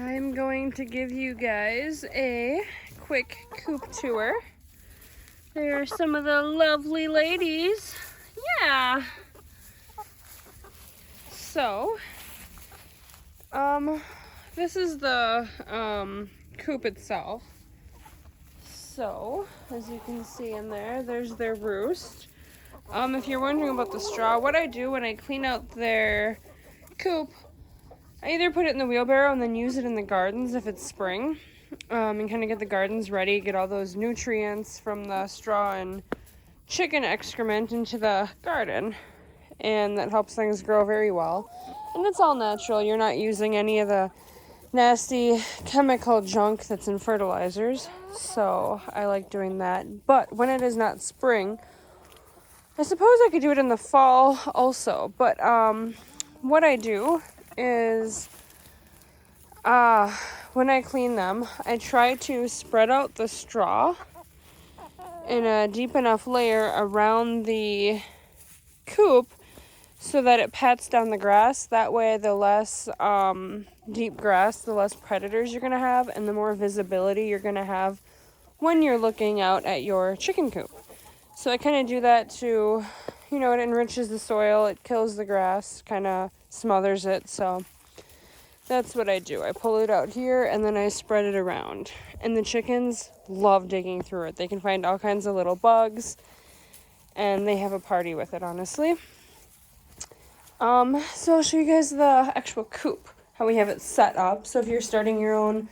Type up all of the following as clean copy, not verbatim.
I'm going to give you guys a quick coop tour. There are some of the lovely ladies. Yeah. So, this is the coop itself. So, as you can see in there, there's their roost. If you're wondering about the straw, what I do when I clean out their coop, I either put it in the wheelbarrow and then use it in the gardens if it's spring, and kind of get the gardens ready, get all those nutrients from the straw and chicken excrement into the garden, and that helps things grow very well. And it's all natural. You're not using any of the nasty chemical junk that's in fertilizers, so I like doing that. But when it is not spring, I suppose I could do it in the fall also, but what I do is when I clean them, I try to spread out the straw in a deep enough layer around the coop so that it pats down the grass. That way the less deep grass, the less predators you're going to have, and the more visibility you're going to have when you're looking out at your chicken coop. So I kind of do that to, it enriches the soil, it kills the grass, kind of smothers it, so that's what I do. I pull it out here and then I spread it around. And the chickens love digging through it. They can find all kinds of little bugs and they have a party with it, honestly. So I'll show you guys the actual coop, how we have it set up. So if you're starting your own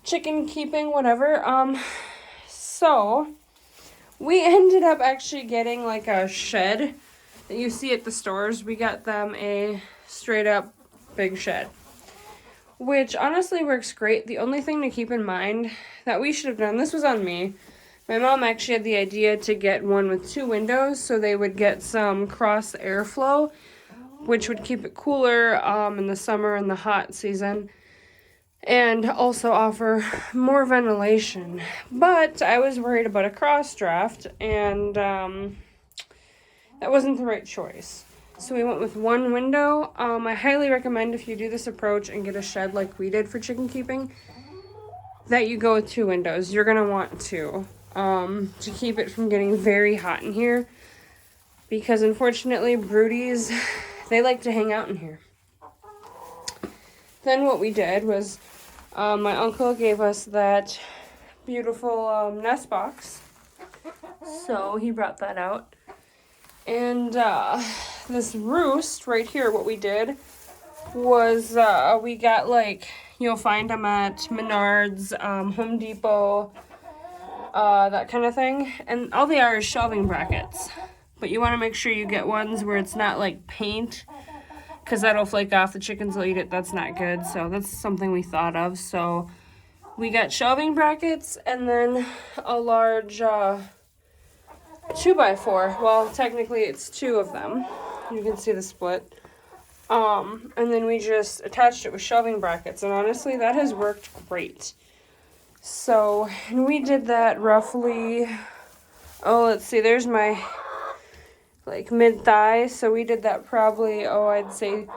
chicken keeping, whatever. So we ended up actually getting like a shed that you see at the stores. We got them a straight up big shed, which honestly works great. The only thing to keep in mind that we should have done, this was on me. My mom actually had the idea to get one with 2 windows so they would get some cross airflow, which would keep it cooler in the summer and the hot season, and also offer more ventilation. But I was worried about a cross draft, and that wasn't the right choice. So we went with 1 window. I highly recommend, if you do this approach and get a shed like we did for chicken keeping, that you go with 2 windows. You're gonna want to keep it from getting very hot in here, because unfortunately broodies, they like to hang out in here. Then what we did was, my uncle gave us that beautiful nest box, so he brought that out. And this roost right here, what we did was we got, like, you'll find them at Menards, Home Depot, that kind of thing. And all they are is shelving brackets. But you want to make sure you get ones where it's not like paint, because that'll flake off. The chickens will eat it. That's not good. So that's something we thought of. So we got shelving brackets and then a large 2x4. Well, technically it's 2 of them. You can see the split. And then we just attached it with shelving brackets. And honestly, that has worked great. So, and we did that roughly, let's see, there's my, like, mid-thigh. So we did that probably, I'd say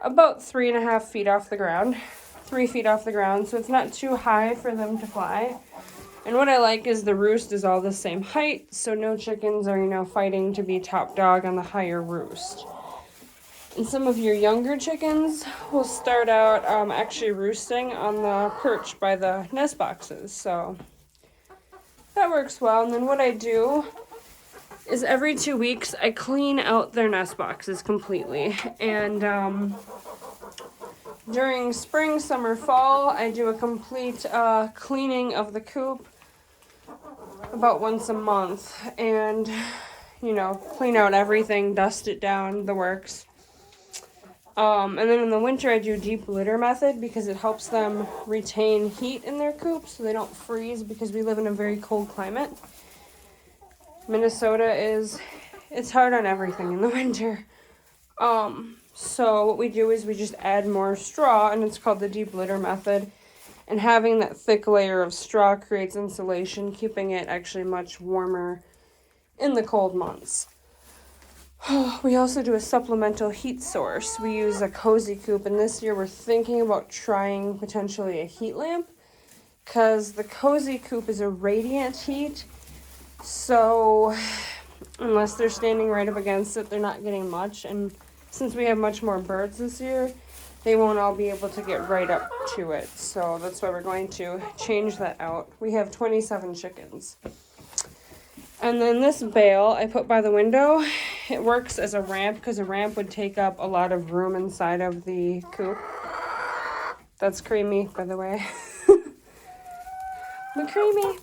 about 3.5 feet off the ground. 3 feet off the ground. So it's not too high for them to fly. And what I like is the roost is all the same height, so no chickens are, fighting to be top dog on the higher roost. And some of your younger chickens will start out actually roosting on the perch by the nest boxes, so that works well. And then what I do is every 2 weeks I clean out their nest boxes completely. And during spring, summer, fall, I do a complete cleaning of the coop about once a month, and clean out everything, dust it down, the works. And then in the winter I do deep litter method, because it helps them retain heat in their coop so they don't freeze, because we live in a very cold climate. Minnesota it's hard on everything in the winter. So what we do is we just add more straw, and it's called the deep litter method. And having that thick layer of straw creates insulation, keeping it actually much warmer in the cold months. We also do a supplemental heat source. We use a Cozy Coop, and this year we're thinking about trying potentially a heat lamp, because the Cozy Coop is a radiant heat, so unless they're standing right up against it, they're not getting much, and since we have much more birds this year, they won't all be able to get right up to it, so that's why we're going to change that out. We have 27 chickens. And then this bale I put by the window, it works as a ramp because a ramp would take up a lot of room inside of the coop. That's Creamy, by the way. The Creamy.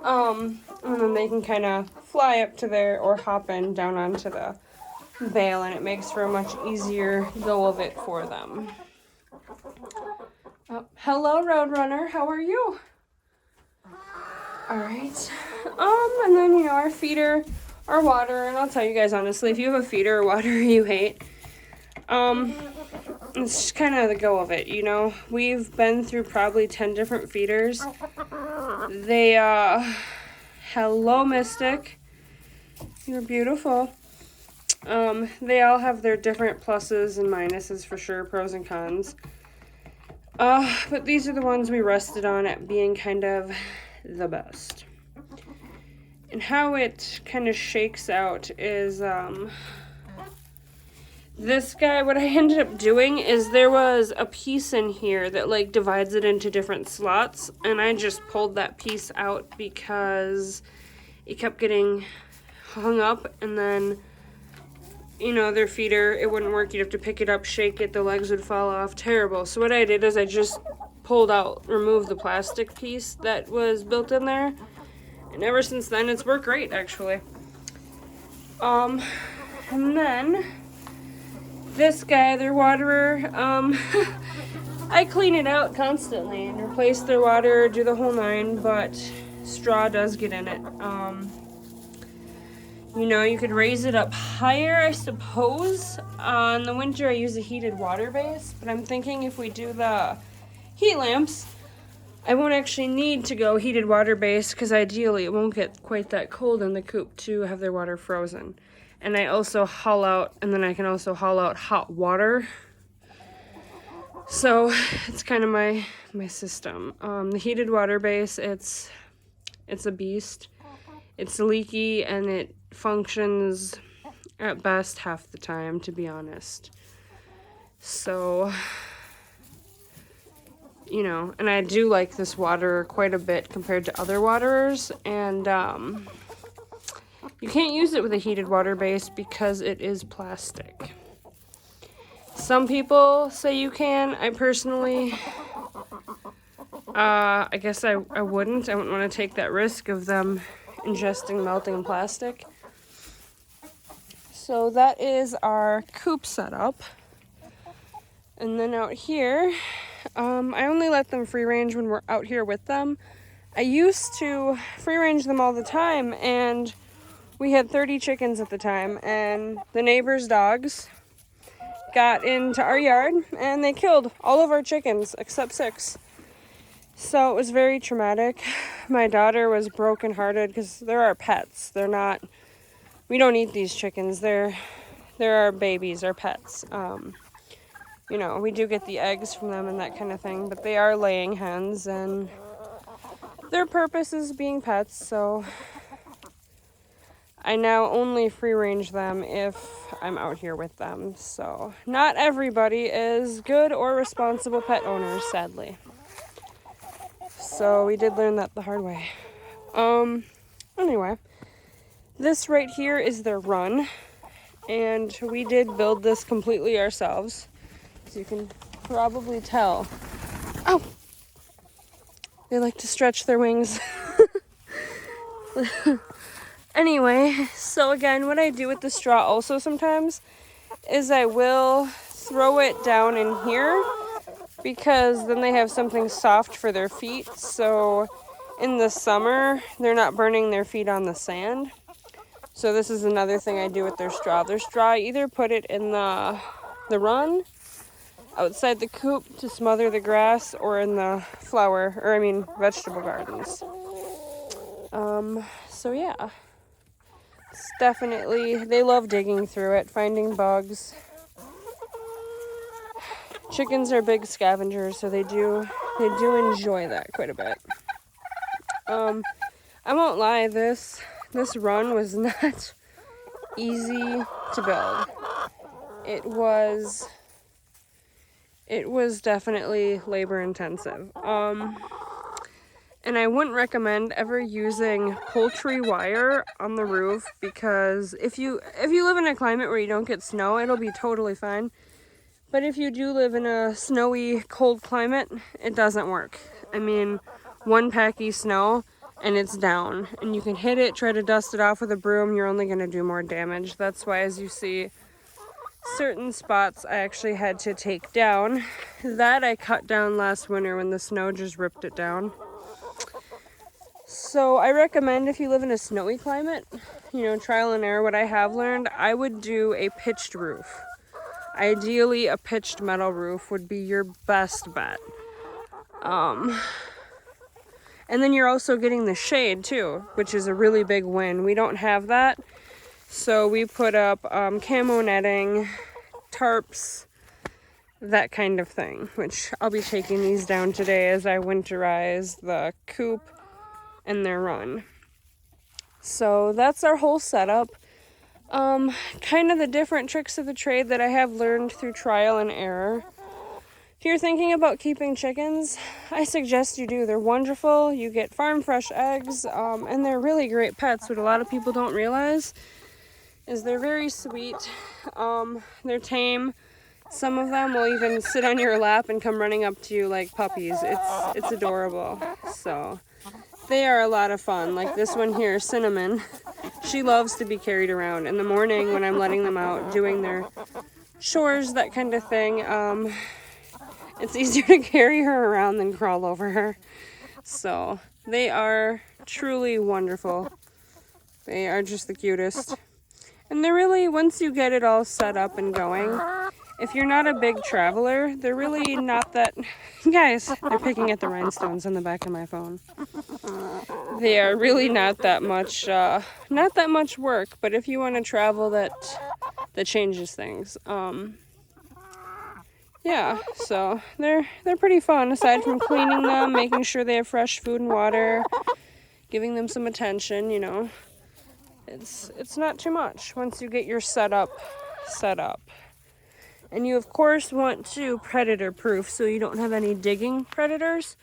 And then they can kind of fly up to there or hop in down onto the bale, and it makes for a much easier go of it for them. Oh, hello, Roadrunner. How are you? All right. And then, you know, our feeder, our water, and I'll tell you guys honestly, if you have a feeder or water you hate, it's just kind of the go of it, you know. We've been through probably 10 different feeders. They, hello, Mystic. You're beautiful. They all have their different pluses and minuses for sure, pros and cons. But these are the ones we rested on at being kind of the best. And how it kind of shakes out is, this guy, what I ended up doing is there was a piece in here that like divides it into different slots, and I just pulled that piece out because it kept getting hung up, and then, you know, their feeder, it wouldn't work. You'd have to pick it up, shake it, the legs would fall off. Terrible. So what I did is I just removed the plastic piece that was built in there. And ever since then, it's worked great, actually. And then, this guy, their waterer, I clean it out constantly and replace their water, do the whole nine, but straw does get in it. You know, you could raise it up higher, I suppose. In the winter, I use a heated water base, but I'm thinking if we do the heat lamps, I won't actually need to go heated water base, because ideally it won't get quite that cold in the coop to have their water frozen. And I also haul out, and then I can also haul out hot water. So it's kind of my system. The heated water base, it's a beast. It's leaky, and it functions at best half the time, to be honest. So, you know, and I do like this water quite a bit compared to other waterers, and you can't use it with a heated water base because it is plastic. Some people say you can. I personally, I guess I wouldn't. I wouldn't want to take that risk of them ingesting melting plastic. So that is our coop setup. And then out here, I only let them free range when we're out here with them. I used to free range them all the time, and we had 30 chickens at the time, and the neighbor's dogs got into our yard and they killed all of our chickens except 6. So it was very traumatic. My daughter was brokenhearted because they're our pets. We don't eat these chickens. They're our babies, our pets. You know, we do get the eggs from them and that kind of thing, but they are laying hens, and their purpose is being pets, so I now only free range them if I'm out here with them. So not everybody is good or responsible pet owners, sadly. So we did learn that the hard way. Anyway, this right here is their run, and we did build this completely ourselves. So you can probably tell. Oh! They like to stretch their wings. Anyway, so again, what I do with the straw also sometimes is I will throw it down in here, because then they have something soft for their feet. So in the summer, they're not burning their feet on the sand. So this is another thing I do with their straw. Their straw, I either put it in the run outside the coop to smother the grass, or in the vegetable gardens. So yeah, It's definitely, they love digging through it, finding bugs. Chickens are big scavengers, so they do enjoy that quite a bit. I won't lie, this run was not easy to build. It was definitely labor intensive. And I wouldn't recommend ever using poultry wire on the roof, because if you live in a climate where you don't get snow, it'll be totally fine. But if you do live in a snowy, cold climate, it doesn't work. I mean, one packy snow and it's down. And you can hit it, try to dust it off with a broom, you're only going to do more damage. That's why, as you see, certain spots I actually had to take down. That I cut down last winter when the snow just ripped it down. So I recommend, if you live in a snowy climate, you know, trial and error, what I have learned, I would do a pitched roof. Ideally, a pitched metal roof would be your best bet. And then you're also getting the shade too, which is a really big win. We don't have that, so we put up camo netting, tarps, that kind of thing, which I'll be taking these down today as I winterize the coop and their run. So that's our whole setup. Kind of the different tricks of the trade that I have learned through trial and error. If you're thinking about keeping chickens, I suggest you do. They're wonderful. You get farm fresh eggs, and they're really great pets. What a lot of people don't realize is they're very sweet. They're tame. Some of them will even sit on your lap and come running up to you like puppies. It's adorable. So they are a lot of fun. Like this one here, Cinnamon. She loves to be carried around. In the morning when I'm letting them out, doing their chores, that kind of thing, it's easier to carry her around than crawl over her. So they are truly wonderful. They are just the cutest. And they're really, once you get it all set up and going, if you're not a big traveler, they're really not that... Guys, they're picking at the rhinestones on the back of my phone. They are really not that much work, but if you want to travel, that changes things. Yeah, so they're pretty fun, aside from cleaning them, making sure they have fresh food and water, giving them some attention, you know. It's not too much once you get your setup set up. And you, of course, want to predator proof so you don't have any digging predators.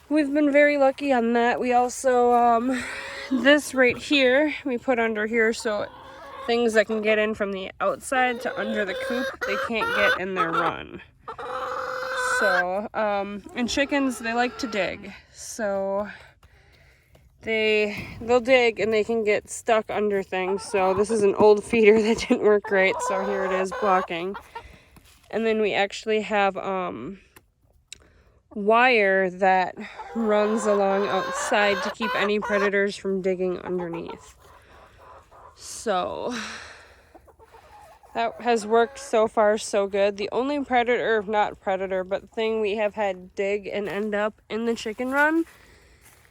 We've been very lucky on that. We also, this right here, we put under here so things that can get in from the outside to under the coop, they can't get in their run. So, and chickens, they like to dig. So they'll dig and they can get stuck under things. So this is an old feeder that didn't work great, so here it is blocking. And then we actually have wire that runs along outside to keep any predators from digging underneath. So that has worked so far so good. The only thing we have had dig and end up in the chicken run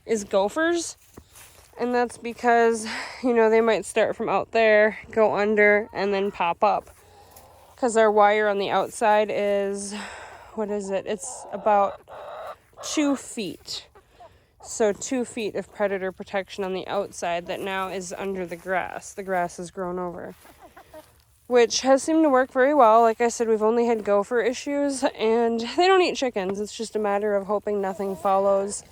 is gophers. And that's because, you know, they might start from out there, go under, and then pop up. Because our wire on the outside is, what is it? It's about 2 feet. So 2 feet of predator protection on the outside that now is under the grass. The grass has grown over, which has seemed to work very well. Like I said, we've only had gopher issues, and they don't eat chickens. It's just a matter of hoping nothing follows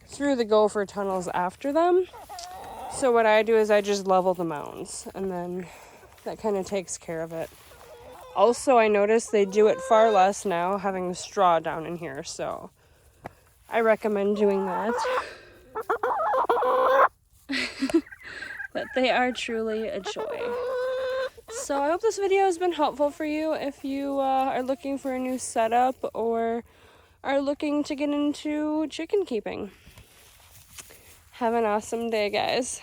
through the gopher tunnels after them. So what I do is I just level the mounds, and then that kind of takes care of it. Also, I noticed they do it far less now, having the straw down in here, so I recommend doing that. But they are truly a joy. So I hope this video has been helpful for you if you are looking for a new setup or are looking to get into chicken keeping. Have an awesome day, guys.